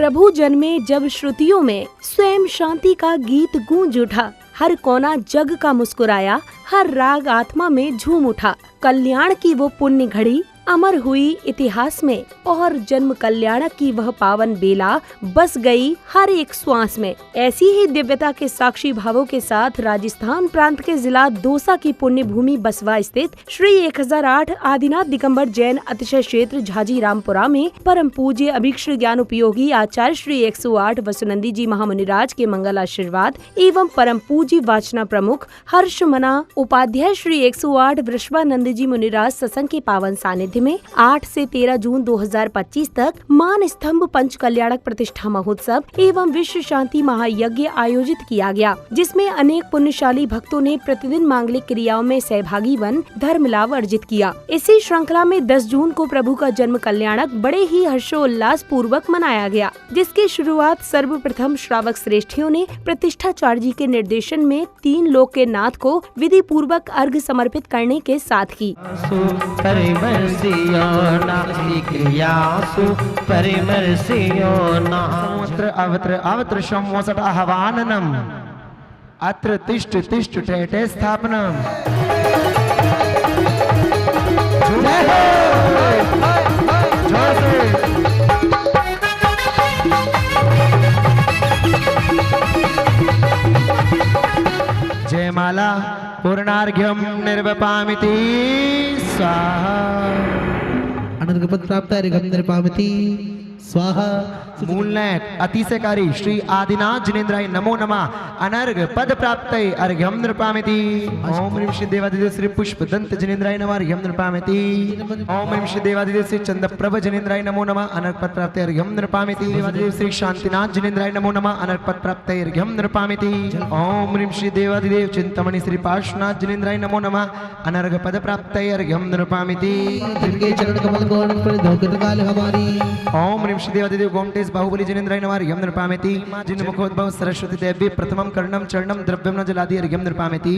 प्रभु जन्मे जब श्रुतियों में स्वयं शांति का गीत गूंज उठा। हर कोना जग का मुस्कुराया, हर राग आत्मा में झूम उठा। कल्याण की वो पुण्य घड़ी अमर हुई इतिहास में, और जन्म कल्याणक की वह पावन बेला बस गई हर एक श्वास में। ऐसी ही दिव्यता के साक्षी भावों के साथ राजस्थान प्रांत के जिला दौसा की पुण्य भूमि बसवा स्थित श्री 1008 आदिनाथ दिगंबर जैन अतिशय क्षेत्र झाजी रामपुरा में परम पूज्य अभीक्ष ज्ञान उपयोगी आचार्य श्री 108 वसुनंदी जी महामुनिराज के मंगल आशीर्वाद एवं परम पूज्य वाचना प्रमुख हर्ष मना उपाध्याय श्री 108 वृषभानंद जी मुनिराज सत्संग के पावन सानिध्य में 8 से 13 जून 2025 तक मान स्तंभ पंच कल्याणक प्रतिष्ठा महोत्सव एवं विश्व शांति महायज्ञ आयोजित किया गया, जिसमें अनेक पुण्यशाली भक्तों ने प्रतिदिन मांगलिक क्रियाओं में सहभागी बन धर्म लाभ अर्जित किया। इसी श्रृंखला में 10 जून को प्रभु का जन्म कल्याणक बड़े ही हर्षोल्लास पूर्वक मनाया गया, जिसकी शुरुआत सर्वप्रथम श्रावक श्रेष्ठियों ने प्रतिष्ठाचार्य जी के निर्देशन में 3 लोक के नाथ को विधि पूर्वक अर्घ समर्पित करने के साथ की। अवत्र अवत्र शमोसट आह्वाननम अत्र तिष्ठ तिष्ठ ठेठे स्थापनम। जयमाला पूर्णार्घ्यम निर्वपामिति स्वाहा। अनर्घपद प्राप्त अर्घ्यम निर्वपामिति स्वाहा। मूलनायक अतिशयकारी श्री आदिनाथ जिनेन्द्राय नमो नमः। अनर्घ पद प्राप्त अर्घ्यम नृपामिति। ओम ह्रीं श्री देवादिदेव श्री पुष्प दंत जिनेन्द्राय नमः अर्घ्यम नृपामिति। ओम ह्रीं श्री देवादिदेव श्री चंद्रप्रभ जिनेन्द्राय नमो नमः। अनर्घ पद प्राप्त अर्घ्यम नृपामिति। देवादिदेव श्री शांतिनाथ जिनेन्द्राय नमो नमः। अनर्घ पद प्राप्त अर्घ्यम नृपामिति। ओम ह्रीं श्री देवादिदेव चिंतामणि श्री पार्श्वनाथ जिनेन्द्राय नमो नमः। अनर्घ पद प्राप्त अर्घ्यम नृपामिति। चरण कमल गौर पर धोकर काल हमारी। ओम ह्रीं श्री देवादिदेव गोमटेश बाहुबली जिनेन्द्राय नमः अर्घ्यम नृपामिति। जिन मुखोद्भव सरस्वती देवी प्रथमं कर्णम चरणम द्रव्यम न जलादि अर्घ्यम नृपामिति।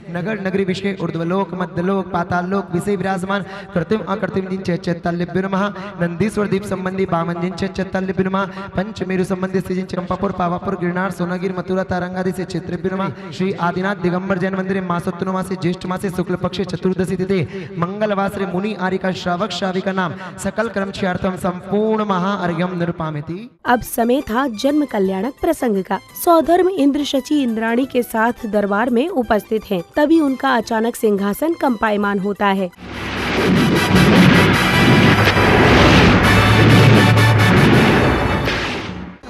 नगर नगरी विषय ऊर्ध्वलोक मध्यलोक पाताल लोक विषय विराजमान कृत्रिम अकृत्रिम जिनचे चैतल्यभ्यो नमः। नंदीश्वर दीप संबंधी बामन जिनचे चैतल्यभ्यो नमः। पंचमेरु संबंधी श्री जिनचे चंपापुर पावापुर गिरनार सोनागिर मथुरा तारंगादि से क्षेत्रभ्यो नमः। श्री आदिनाथ दिगंबर जैन मंदिर मासोत्तनो मासे ज्येष्ठ मासे शुक्ल पक्षे चतुर्दशी तिथि मंगलवासरे मुनि आरिका श्रावक श्राविका नाम सकल कर्मक्षार्थम संपूर्ण महा अर्घ्यम नृपामिति। अब समय था जन्म कल्याणक प्रसंग का। सौधर्म इंद्र शची इंद्राणी के साथ दरबार में उपस्थित हैं। तभी उनका अचानक सिंहासन कंपायमान होता है।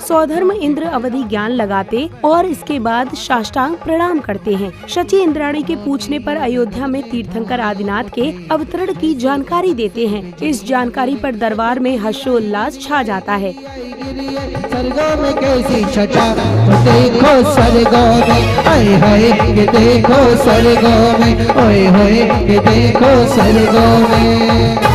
सौधर्म इंद्र अवधि ज्ञान लगाते और इसके बाद साष्टांग प्रणाम करते हैं। शची इंद्राणी के पूछने पर अयोध्या में तीर्थंकर आदिनाथ के अवतरण की जानकारी देते हैं। इस जानकारी पर दरबार में हर्षोल्लास छा जाता है। स्वर्गों में कैसी छटा तो देखो स्वर्गों में, आए हाय ये देखो स्वर्गों में, ओए होए ये देखो स्वर्गों में।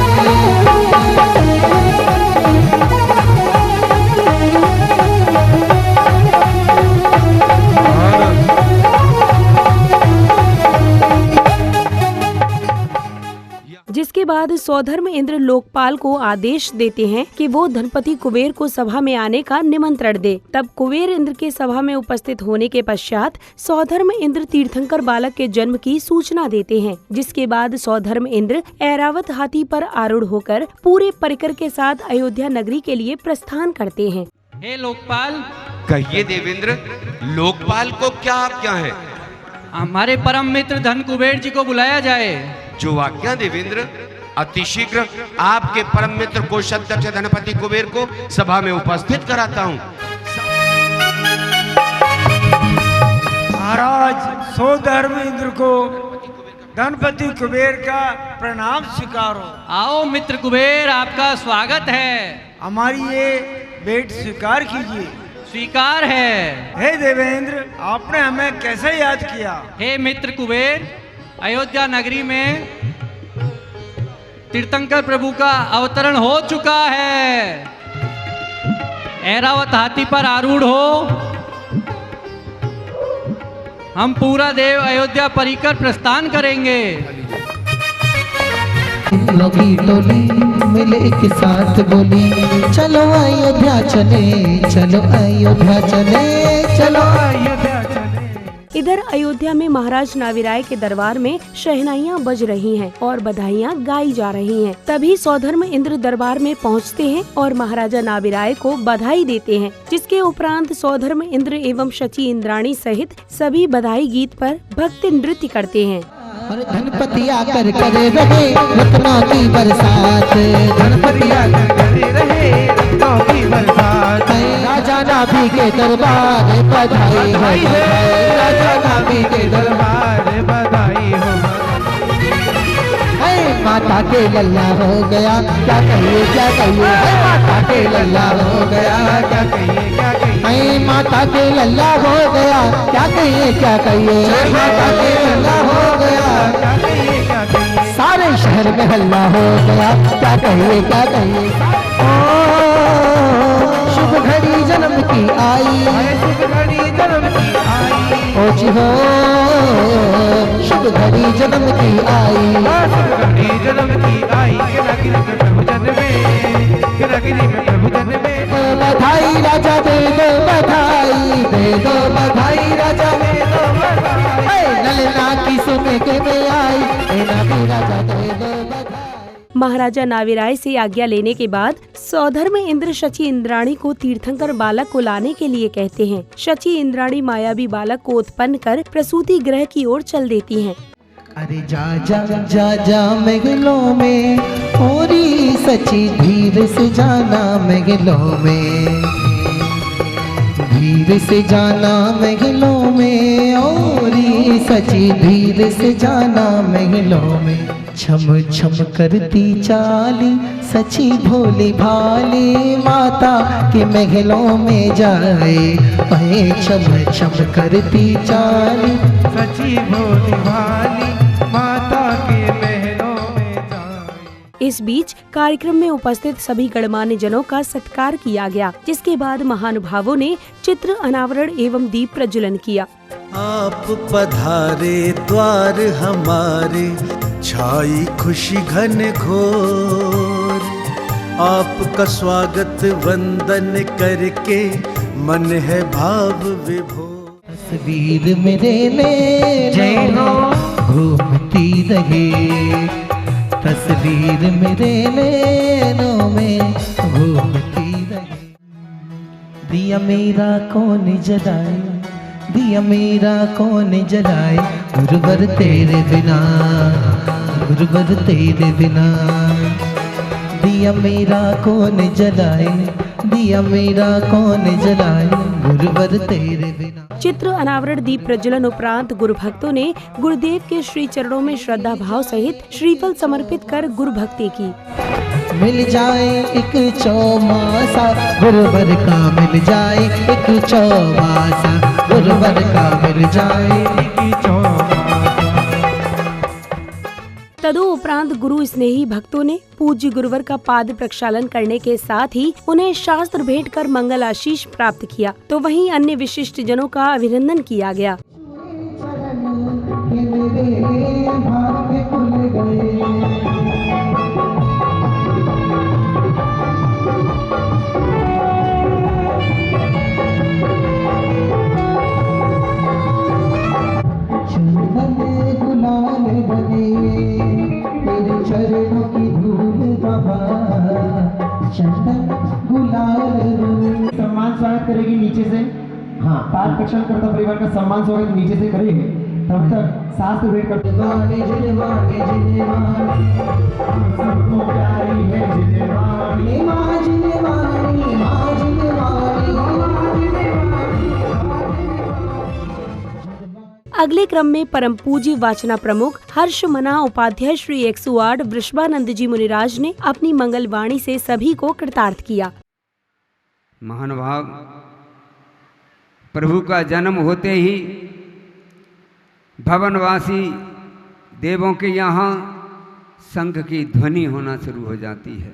जिसके बाद सौधर्म इंद्र लोकपाल को आदेश देते हैं कि वो धनपति कुबेर को सभा में आने का निमंत्रण दे। तब कुबेर इंद्र के सभा में उपस्थित होने के पश्चात सौधर्म इंद्र तीर्थंकर बालक के जन्म की सूचना देते हैं। जिसके बाद सौधर्म इंद्र ऐरावत हाथी पर आरूढ़ होकर पूरे परिकर के साथ अयोध्या नगरी के लिए प्रस्थान करते हैं। हे लोकपाल। कहिए देवेंद्र, लोकपाल को क्या आज्ञा है? हमारे परम मित्र धन कुबेर जी को बुलाया जाए। जो आज्ञा देवेंद्र। अतिशीघ्र आपके परम मित्र कोषाध्यक्ष धनपति कुबेर को सभा में उपस्थित कराता हूँ। महाराज, सौधर्म इंद्र को धनपति कुबेर का प्रणाम स्वीकारो। आओ मित्र कुबेर, आपका स्वागत है। हमारी ये भेंट स्वीकार कीजिए। स्वीकार है। हे देवेंद्र, आपने हमें कैसे याद किया? हे मित्र कुबेर, अयोध्या नगरी में तीर्थंकर प्रभु का अवतरण हो चुका है। ऐरावत हाथी पर आरूढ़ हो हम पूरा देव अयोध्या परिकर प्रस्थान करेंगे। लगी टोली मिले के साथ बोली चलो अयोध्या चले, चलो अयोध्या चले, चलो अयोध्या चले। इधर अयोध्या में महाराज नाविराय के दरबार में शहनाइयाँ बज रही हैं और बधाइयाँ गाई जा रही हैं। तभी सौधर्म इंद्र दरबार में पहुँचते हैं और महाराजा नाविराय को बधाई देते हैं, जिसके उपरांत सौधर्म इंद्र एवं शची इंद्राणी सहित सभी बधाई गीत पर भक्ति नृत्य करते हैं। और धनपति आकर करे रहे रत्नों की बरसात, धनपति आकर करे रहे रत्नों की बरसात। राजा नाभि के दरबार बधाई हो बधाई, राजा नाभि के दरबार बधाई हो बधाई। माता के लल्ला हो गया क्या कहिए क्या कहिए, माता के लल्ला हो गया क्या कहिए क्या कहिए, माता के लल्ला हो गया क्या कहिए क्या कहिए, माता के लल्ला हो गया क्या कहिए क्या कहिए। सारे शहर में हल्ला हो गया क्या कहिए क्या कहिए। शुभ घड़ी जन्म की आई, शुभ घड़ी जन्म की आई, ओ जी हो शुभ घड़ी जन्म की आई, शुभ घड़ी जन्म की आई। गिरगिरी में प्रभु जन्मे, गिरगिरी में प्रभु जन्मे। बधाई राजा दे दो बधाई, दे दो बधाई राजा दे दो बधाई। ललना की सुने के में आई, नाभी राजा दे दो बधाई। महाराजा नाविराय से आज्ञा लेने के बाद सौधर्म इंद्र शची इंद्राणी को तीर्थंकर बालक को लाने के लिए कहते हैं। शची इंद्राणी मायावी बालक को उत्पन्न कर प्रसूति गृह की ओर चल देती हैं। अरे जा जा जा जा महलों में होरी सची, धीरे से जाना महलों में, धीरे से जाना महलों में, होरी सची धीरे से जाना महलों में। छम छम करती चाली सची भोली भाली, माता के महलों में जाए। अहे छम छम करती चाली सची भोली भाली, माता के महलों में जाए। इस बीच कार्यक्रम में उपस्थित सभी गणमान्य जनों का सत्कार किया गया, जिसके बाद महानुभावों ने चित्र अनावरण एवं दीप प्रज्वलन किया। आप पधारे द्वार हमारे, छाई खुशी घन घोर, आपका स्वागत वंदन करके मन है भाव विभोर। तस्वीर मेरे नैनों घूमती रहे, तस्वीर मेरे नैनों में घूमती रहे। दिया मेरा कौन जलाए, दिया मेरा कौन जलाए, गुरुवर तेरे बिना, गुरुवर तेरे बिना। दिया मेरा कौन जलाए, दिया मेरा कौन जलाए, गुरुवर तेरे बिना। चित्र अनावरण दीप प्रज्वलन उपरांत गुरु भक्तों ने गुरुदेव के श्री चरणों में श्रद्धा भाव सहित श्रीफल समर्पित कर गुरु भक्ति की। मिल जाए एक चौमासा गुरुवर का, मिल जाए एक चौमासा गुरुवर का, मिल जाए एक चौमासा। तदुपरांत गुरु स्नेही भक्तों ने पूज्य गुरुवर का पाद प्रक्षालन करने के साथ ही उन्हें शास्त्र भेंट कर मंगल आशीष प्राप्त किया, तो वहीं अन्य विशिष्ट जनों का अभिनंदन किया गया। सम्मान स्वागत करेगी नीचे से, हाँ पाद प्रक्षालन परिवार का सम्मान स्वागत नीचे से करेंगे, तब तक शास्त्र भेंट करते सबको प्यारी है जिनेवानी, माँ जिनेवानी, माँ जिनेवानी। अगले क्रम में परम पूज्य वाचना प्रमुख हर्ष मना उपाध्याय श्री 108 वृषभानंद जी मुनिराज ने अपनी मंगलवाणी से सभी को कृतार्थ किया। महानुभाव, प्रभु का जन्म होते ही भवनवासी देवों के यहाँ शंख की ध्वनि होना शुरू हो जाती है,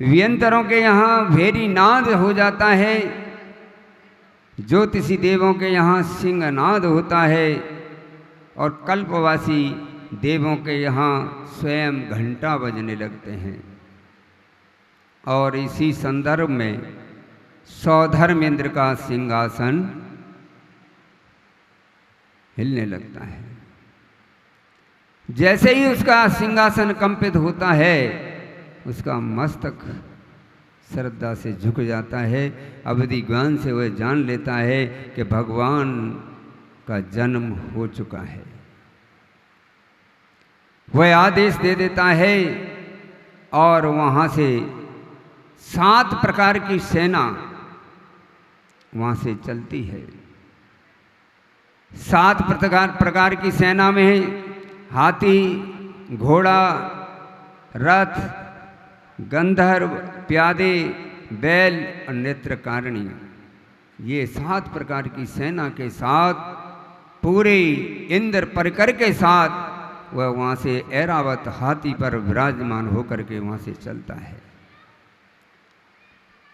व्यंतरों के यहाँ भेरी नाद हो जाता है, ज्योतिषी देवों के यहाँ सिंहनाद होता है और कल्पवासी देवों के यहाँ स्वयं घंटा बजने लगते हैं। और इसी संदर्भ में सौधर्मेंद्र का सिंहासन हिलने लगता है। जैसे ही उसका सिंहासन कंपित होता है, उसका मस्तक श्रद्धा से झुक जाता है। अवधि ज्ञान से वह जान लेता है कि भगवान का जन्म हो चुका है। वह आदेश दे देता है और वहाँ से 7 प्रकार की सेना वहाँ से चलती है। 7 प्रकार की सेना में हाथी, घोड़ा, रथ, गंधर्व, प्यादे, बैल और नेत्रकारिणी, ये 7 प्रकार की सेना के साथ पूरे इंद्र परिकर के साथ वह वहाँ से ऐरावत हाथी पर विराजमान होकर के वहाँ से चलता है।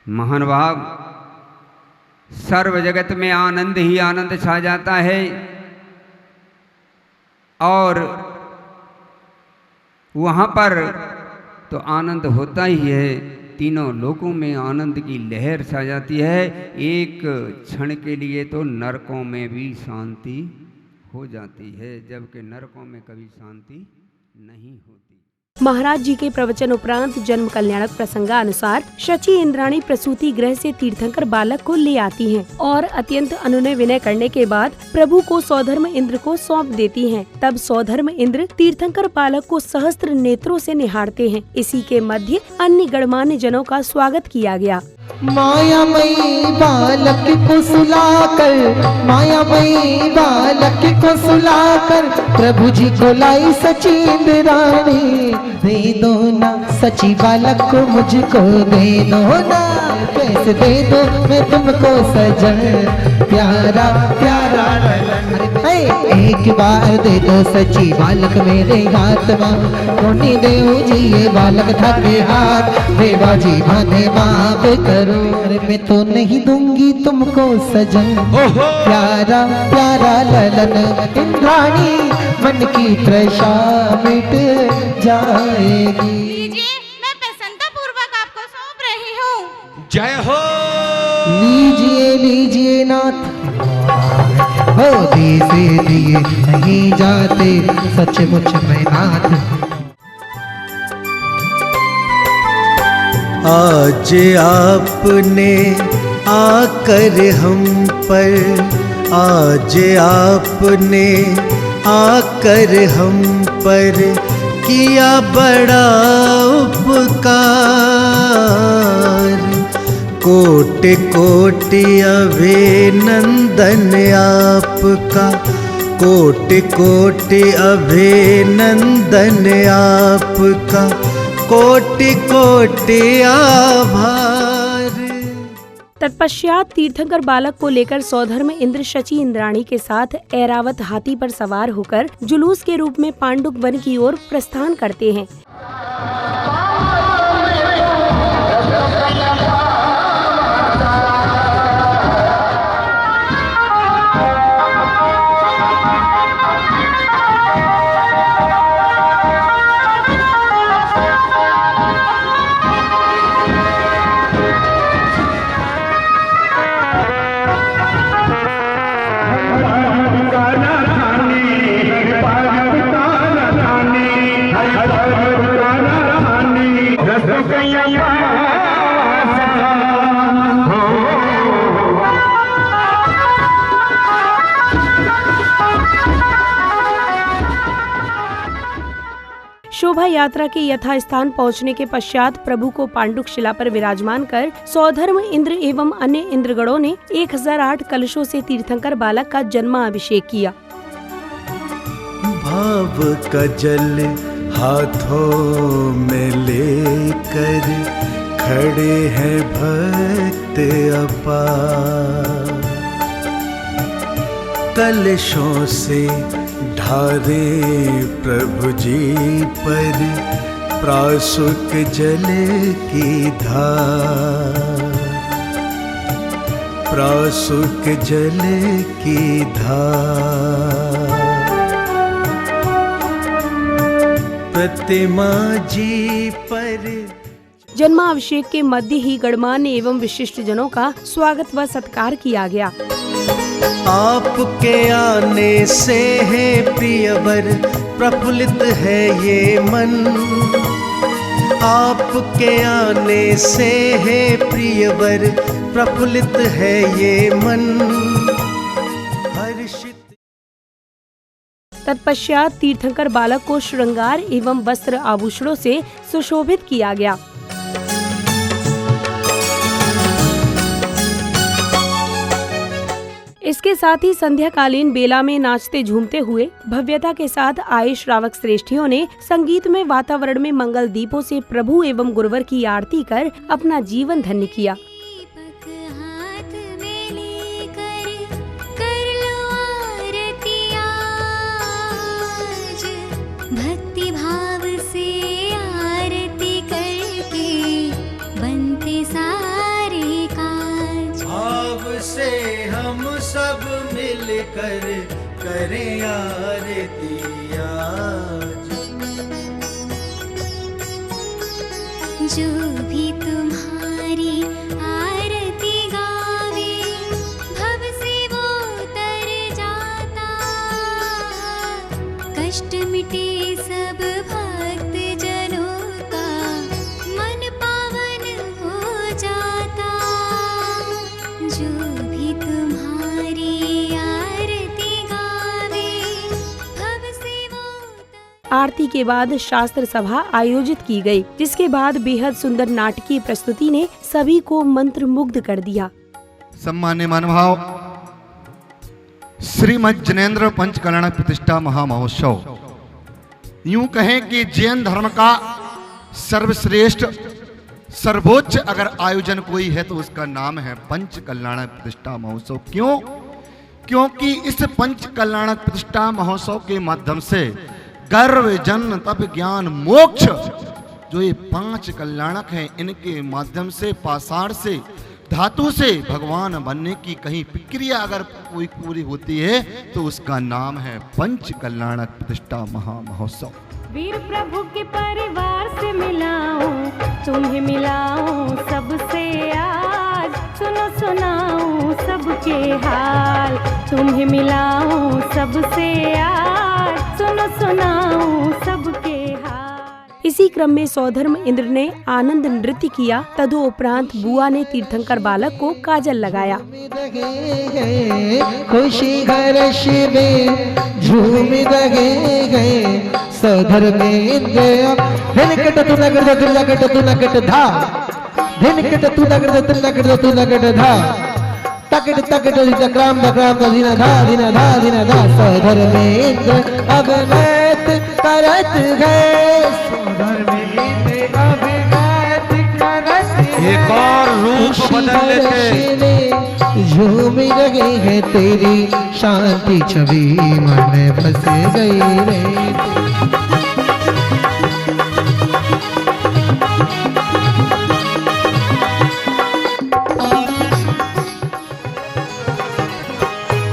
महानुभाव, सर्व जगत में आनंद ही आनंद छा जाता है और वहाँ पर तो आनंद होता ही है, तीनों लोकों में आनंद की लहर छा जाती है। एक क्षण के लिए तो नरकों में भी शांति हो जाती है, जबकि नरकों में कभी शांति नहीं होती। महाराज जी के प्रवचन उपरांत जन्म कल्याणक प्रसंगानुसार शची इंद्राणी प्रसूति गृह से तीर्थंकर बालक को ले आती हैं और अत्यंत अनुनय विनय करने के बाद प्रभु को सौधर्म इंद्र को सौंप देती हैं। तब सौधर्म इंद्र तीर्थंकर बालक को सहस्त्र नेत्रों से निहारते हैं। इसी के मध्य अन्य गणमान्य जनों का स्वागत किया गया। मायामयी बालक को सुलाकर, मायामयी बालक को सुलाकर प्रभु जी को लाई सची इंद्राणी। दे दो ना सची बालक को मुझको, दे दो ना, कैसे दे दो मैं तुमको सजन प्यारा प्यारा। एक बार दे दो सची बालक मेरे हाथ में, कोनी देव जी ये बालक था के हाथ, देवा जी माने माफ करो। अरे मैं तो नहीं दूंगी तुमको सजन प्यारा प्यारा ललन। इंद्राणी मन की तृषा मिट जाएगी। लीजिए, मैं प्रसन्नता पूर्वक आपको सौंप रही हूँ। जय हो। लीजिए लीजिए नाथ, हो दी से दिए नहीं जाते सचमुच में नाथ। आज आपने आकर हम पर, आज आपने आकर हम पर किया बड़ा उपकार। कोटि कोटि अभिनंदन आपका, कोटि कोटि अभिनंदन आपका, कोटि कोटि आभार। तत्पश्चात तीर्थंकर बालक को लेकर सौधर्म इंद्र शची इंद्राणी के साथ ऐरावत हाथी पर सवार होकर जुलूस के रूप में पांडुक वन की ओर प्रस्थान करते हैं। शोभा यात्रा के यथास्थान पहुंचने के पश्चात प्रभु को पांडुक शिला पर विराजमान कर सौधर्म इंद्र एवं अन्य इंद्रगणों ने 1008 कलशों से तीर्थंकर बालक का जन्माभिषेक किया। भाव का जल हाथों में लेकर खड़े हैं भक्त अपार। कलशों से ढारे प्रभु जी पर प्रासुक जल की धार, प्रासुक जल की धार। प्रतिमा जी पर। जन्माभिषेक के मध्य ही गणमान्य एवं विशिष्ट जनों का स्वागत व सत्कार किया गया। आपके आने से है प्रियवर प्रफुल्लित है ये मन। आपके आने से है प्रियवर प्रफुल्लित है ये मन। हर्षित। तत्पश्चात तीर्थंकर बालक को श्रृंगार एवं वस्त्र आभूषणों से सुशोभित किया गया। इसके साथ ही संध्याकालीन बेला में नाचते झूमते हुए भव्यता के साथ आए श्रावक श्रेष्ठियों ने संगीतमय वातावरण में मंगल दीपों से प्रभु एवं गुरुवर की आरती कर अपना जीवन धन्य किया। भक्ति भाव से आरती करके बनते सारे काज। भाव से हम सब मिलकर करें आरती आज। जो भी तुम्हारी आरती गावे भव से वो तर जाता। कष्ट मिटे सब भक्त जनों का मन पावन हो जाता। जो भी तुम्हारी आरती गावे भव से वो। आरती के बाद शास्त्र सभा आयोजित की गई, जिसके बाद बेहद सुंदर नाटकीय प्रस्तुति ने सभी को मंत्र मुग्ध कर दिया। सम्मान्य महानुभाव, श्रीमद् जिनेन्द्र पंच कल्याण प्रतिष्ठा महामहोत्सव, यूं कहें कि जैन धर्म का सर्वश्रेष्ठ सर्वोच्च अगर आयोजन कोई है तो उसका नाम है पंच कल्याण प्रतिष्ठा महोत्सव। क्यों? क्योंकि इस पंच कल्याण प्रतिष्ठा महोत्सव के माध्यम से गर्व जन्म तप ज्ञान मोक्ष जो ये 5 कल्याणक हैं, इनके माध्यम से पाषाण से धातु से भगवान बनने की कहीं प्रक्रिया अगर कोई पूरी होती है तो उसका नाम है पंच कल्याणक प्रतिष्ठा महामहोत्सव। वीर प्रभु के परिवार से मिलाऊं, तुम्हें मिलाऊं सबसे आज। सुनो सुनाऊं सबके हाल, तुम्हें मिलाऊं सबसे आज। सुनो सुनाऊं सबके हाल। इसी क्रम में सौधर्म इंद्र ने आनंद नृत्य किया। तदुपरांत बुआ ने तीर्थंकर बालक को काजल लगाया। खुशी हर्ष में झूम रहे गए सौधर्म इंद्र। धिनकट तू नगड़ तू लगट तू नगट धा। धिनकट तू नगड़ तू नगड़ तू नगड़ धा। तकट तकट चक्राम बक्राम धीना धा धीना धा धीना धा। सौधर्म इंद्र अब नृत्य करत है। एक और रूप बदल लेते। झूम रहे हैं तेरी शांति छवि मन बस गई रे।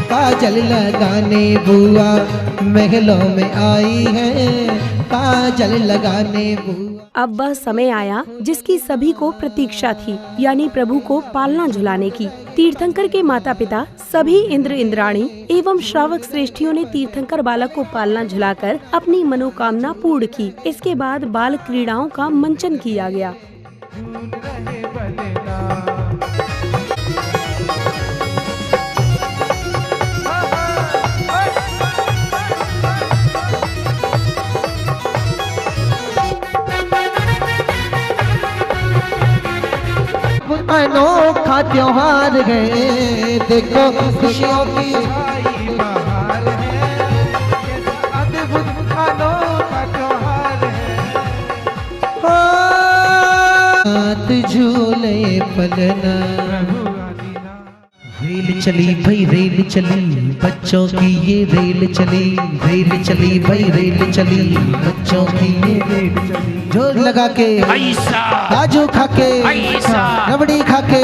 काजल लगाने बुआ महलों में आई है। काजल लगाने बुआ। अब वह समय आया जिसकी सभी को प्रतीक्षा थी, यानी प्रभु को पालना झुलाने की। तीर्थंकर के माता पिता सभी इंद्र इंद्राणी एवं श्रावक श्रेष्ठियों ने तीर्थंकर बालक को पालना झुलाकर अपनी मनोकामना पूर्ण की। इसके बाद बाल क्रीड़ाओं का मंचन किया गया। अनोखा त्योहार है, देखो खुशियों की बहार है। अद्भुत अनोखा त्योहार है। हाथ झूले पलना। रेल चली भाई रेल चली बच्चों की ये रेल चली। रेल चली भाई रेल चली बच्चों की ये रेल चली। जोर लगा के काजू खा के रबड़ी खा के